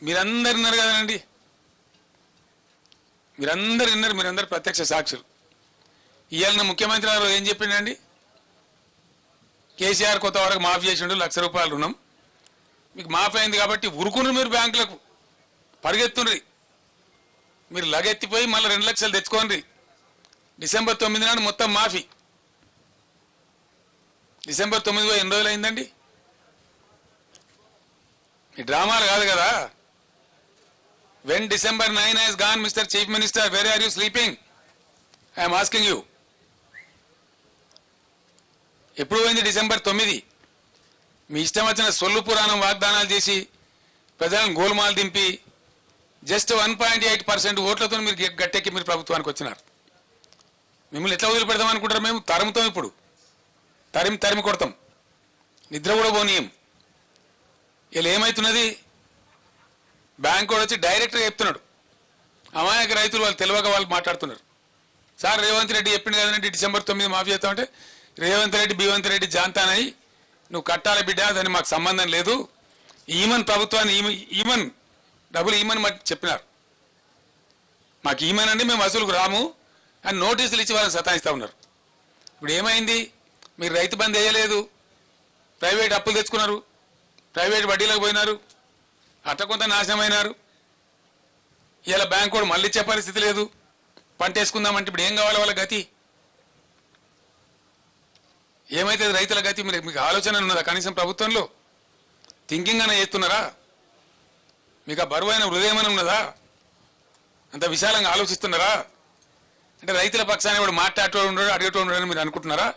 మీరందరు విన్నారు కదండి, మీరందరు విన్నారు, మీరందరు ప్రత్యక్ష సాక్షులు. ఇవాళ ముఖ్యమంత్రి గారు ఏం చెప్పిండండి? కేసీఆర్ కొత్త వరకు మాఫీ చేసిండు, ₹1,00,000 రుణం మీకు మాఫీ అయింది కాబట్టి ఉరుకును మీరు బ్యాంకులకు పరిగెత్తుండ్రి. మీరు లగెత్తిపోయి మళ్ళీ 2 లక్షలు తెచ్చుకోండి. డిసెంబర్ 9 నాడు మొత్తం మాఫీ. డిసెంబర్ 9 ఎన్ని రోజులు అయిందండి? ఈ డ్రామాలు కాదు కదా. When December 9 has gone, Mr. Chief Minister, where are you sleeping? I am asking you. ఎప్పుడు పోయింది December 9? మీ ఇష్టం వచ్చిన సొల్లు పురాణం వాగ్దానాలు చేసి ప్రజలను గోల్మాలు దింపి జస్ట్ 1.8% ఓట్లతో మీరు గట్టెక్కి మీరు ప్రభుత్వానికి వచ్చినారు. మిమ్మల్ని ఎట్లా వదిలిపెడతాం అనుకుంటారు? మేము తరుముతాం, ఇప్పుడు తరిమి కొడతాం, నిద్ర కూడా పోనీయం. ఇలా ఏమవుతున్నది? బ్యాంక్ కూడా వచ్చి డైరెక్ట్గా చెప్తున్నాడు, అమాయక రైతులు వాళ్ళు తెలియక వాళ్ళు మాట్లాడుతున్నారు. సార్ రేవంత్ రెడ్డి చెప్పింది కదండి December 9 మాఫీ చేస్తామంటే, రేవంత్ రెడ్డి బీవంత్ రెడ్డి జాంతానని నువ్వు కట్టాలి బిడ్డ, దాన్ని మాకు సంబంధం లేదు, ఈమన్ ప్రభుత్వాన్ని ఈమన్ డబ్బులు ఈమన్ చెప్పినారు. మాకు ఈమన్ అండి, మేము వసూలుకు రాము అని నోటీసులు ఇచ్చి వాళ్ళని సతాయిస్తూ ఉన్నారు. ఇప్పుడు ఏమైంది? మీరు రైతు బంద్ వేయలేదు, ప్రైవేట్ అప్పులు తెచ్చుకున్నారు, ప్రైవేట్ వడ్డీలకు పోయినారు, అట్ట కొంత నాశనమైనారు. ఇలా బ్యాంక్ కూడా మళ్ళీ ఇచ్చే పరిస్థితి లేదు. పంట వేసుకుందామంటే ఇప్పుడు ఏం కావాలి వాళ్ళ గతి? ఏమైతే రైతుల గతి? మీకు ఆలోచన ఉన్నదా? కనీసం ప్రభుత్వంలో థింకింగ్ అనే చేస్తున్నారా? మీకు ఆ బరువైన హృదయం అని ఉన్నదా? అంత విశాలంగా ఆలోచిస్తున్నారా? అంటే రైతుల పక్షాన్ని ఇప్పుడు మాట్లాడేటోడు ఉండడు, అడిగేటోడు ఉండడు మీరు అనుకుంటున్నారా?